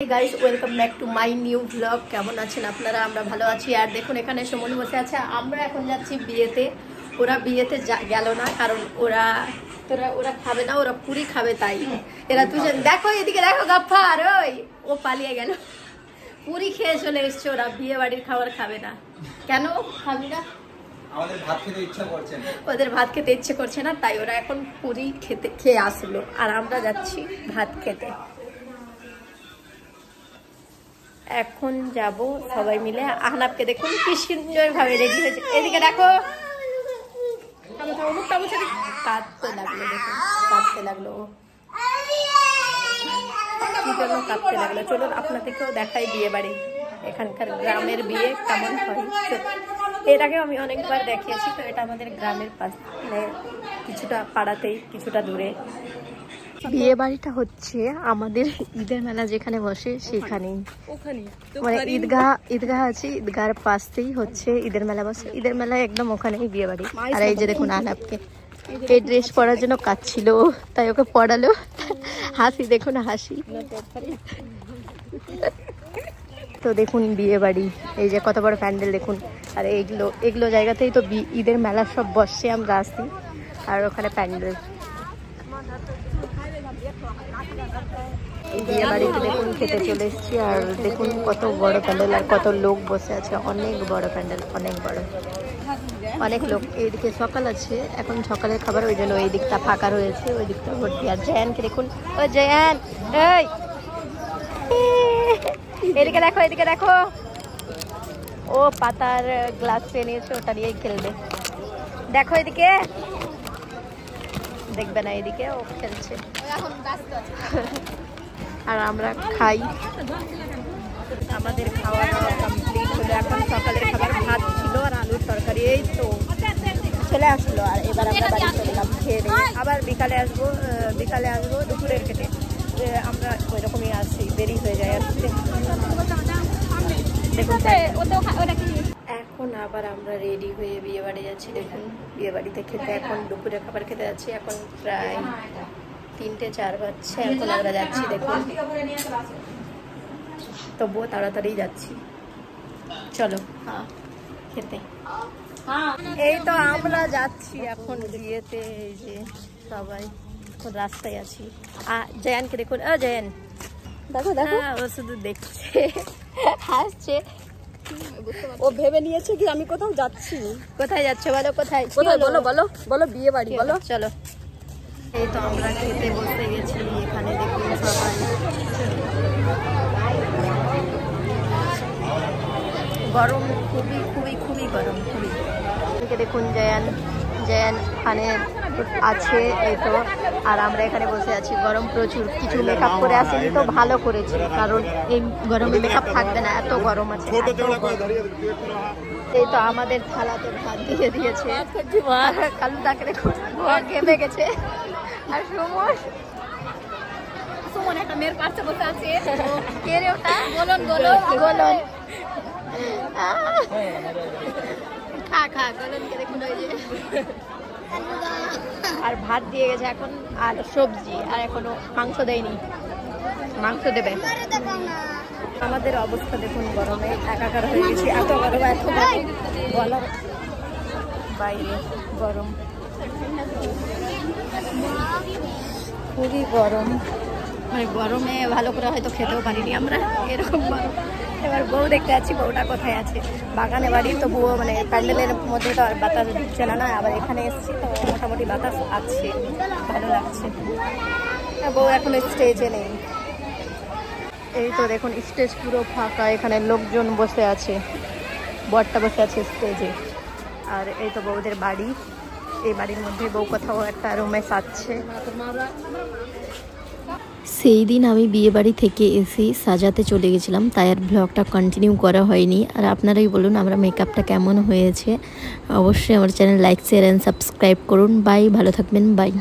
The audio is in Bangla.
Guys welcome back to my new blog. কেমন আছেন আপনারা? আমরা ভালো আছি। আর দেখুন এখানে সুমন বসে আছে। আমরা এখন যাচ্ছি বিয়েতে। ওরা বিয়েতে গেল না, কারণ ওরা খাবে না, ওরা পুরি খাবে। তাই এরা দুজন দেখো, এদিকে দেখো গাফফার, ওই ও পালিয়ে গেল। পুরি খেয়ে চলে এসছে। ওরা বিয়ে বাড়ির খাবার খাবে না। কেন খাবি না? ওদের ভাত খেতে ইচ্ছে করছে না, তাই ওরা এখন পুরি খেয়ে আসলো, আর আমরা যাচ্ছি ভাত খেতে। এখন যাব সবাই মিলে। আহনাবকে দেখুন কি সুন্দর ভাবে রেডি হয়েছে। এদিকে দেখো, কাঁদতে লাগলো। দেখুন কাঁদতে লাগলো, কি জন্য কাঁদতে লাগলো। চলুন আপনাদেরকেও দেখাই বিয়ে বাড়ি, এখানকার গ্রামের বিয়ে কেমন হয়। এর আগেও আমি অনেকবার দেখিয়েছি। তো এটা আমাদের গ্রামের পাশ, মানে কিছুটা পাড়াতেই, কিছুটা দূরে। বিয়ে বাড়িটা হচ্ছে আমাদের ঈদের মেলা যেখানে বসে সেখানেই, মানে ঈদগাহ আছে, ঈদগাহের পাশেই হচ্ছে ঈদের মেলা বসে। ঈদের মেলায় একদম ওখানেই বিয়ে বাড়ি। আর এই যে দেখুন আহনাবকে, এই ড্রেস পরার জন্য কাঁদছিল, তাই ওকে পড়ালো। হাসি দেখুন, হাসি। তো দেখুন বিয়ে বাড়ি, এই যে কত বড় প্যান্ডেল দেখুন। আর এগুলো জায়গাতেই তো ঈদের মেলা সব বসে। আমরা আসি আর ওখানে প্যান্ডেল। বিয়ে বাড়িতে দেখুন খেতে চলে এসেছি। আর দেখুন কত বড় প্যান্ডেল, আর কত লোক বসে আছে। অনেক বড় প্যান্ডেল, অনেক বড়, অনেক লোক। এইদিকে সকাল আছে, এখন সকালের খাবার, ওই জন্য ওই দিকটা ফাঁকা রয়েছে, ওই দিকটা ভর্তি। আর জয়ানকে দেখুন, ও জয়ান, এদিকে দেখো, এদিকে দেখো, ও পাতার গ্লাস পেয়ে নিয়েছে, ওটা নিয়েই খেলবে। দেখো এদিকে, দেখবে না, এদিকে ও খেলছে। আর আমরা খাই। আমাদের খাওয়া দাওয়া কমপ্লিট হলো। এখন সকালের খাবার ভাত ছিল আর আলুর তরকারি, এই তো চলে আসলো। আর এবার আমরা বাড়ি চলে এলাম খেয়ে নিই। আবার বিকালে আসবো দুপুরের খেতে। আমরা ওই রকমই আসি, দেরি হয়ে যায় আসতে। দেখুন এখন আবার আমরা রেডি হয়ে বিয়ে বাড়ি যাচ্ছি। দেখুন বিয়ে বাড়িতে খেতে, এখন দুপুরে খাবার খেতে যাচ্ছি। এখন প্রায় 3-4 বাজছে, এখন আমরা যাচ্ছি। দেখুন তবুও তাড়াতাড়ি যাচ্ছি। চলো খেতে। এই তো আমরা যাচ্ছি এখন বিয়েতে। এই যে সবাই এখন রাস্তায় আছি। জয়ানকে দেখুন, জয়ান দেখো দেখো, ও শুধু দেখছে, হাসছে। ও ভেবে নিয়েছে কি আমি কোথাও যাচ্ছি। কোথায় যাচ্ছে বলো? কোথায় বলো, বলো বলো, বিয়ে বাড়ি বলো। চলো, এই তো আমরা খেতে বসে গেছি। এখানে দেখুন সবাই, গরম খুবই খুবই খুবই গরম, খুবই। দেখুন জয়ান খানে আছে, এই তো। আর আমরা এখানে বসে আছি, গরম প্রচুর। কিছু মেকআপ করে আসিনি তো ভালো করেছি, কারণ এই গরমে মেকআপ থাকবে না, এত গরম আছে। এই তো আমাদের থালাতে ভাত দিয়ে দিয়েছে। কালু তাকে দেখুন ঘেমে গেছে। আর সুমন একটা মেয়ের পাশে বসে আছে। কে রে ওটা? বলুন। খা গলনকে দেখুন, ওই যে। আর ভাত দিয়ে গেছে এখন, আর সবজি, আর এখনো মাংস দেয়নি, মাংস দেবে। আমাদের অবস্থা দেখুন, গরমে একাকার হয়ে গেছি। এত গরম, এত বলার বাইরে গরম, খুবই গরম। মানে গরমে ভালো করে হয়তো খেতেও পারিনি আমরা, এরকম গরম। এবার বউ দেখতে যাচ্ছি, বউটা কোথায় আছে? বাগানে বাড়ি, তো বউ মানে প্যান্ডেলের মধ্যে তো আর বাতাস ঢুকছে না। আবার এখানে এসেছি তো মোটামুটি বাতাস আছে, ভালো লাগছে। বউ এখন স্টেজে নেই। এই তো দেখুন স্টেজ পুরো ফাঁকা, এখানে লোকজন বসে আছে, বরটা বসে আছে স্টেজে। আর এই তো বউদের বাড়ি, এই বাড়ির মধ্যে বউ কোথাও একটা রুমে সাজছে। সেই দিন আমি বিয়ে বাড়ি থেকে এসে সাজাতে চলে গেছিলাম, তাই আর ব্লগটা কন্টিনিউ করা হয়নি। আর আপনারাই বলুন আমরা মেকআপটা কেমন হয়েছে। অবশ্যই আমার channel like, share and subscribe করুন। বাই, ভালো থাকবেন, বাই।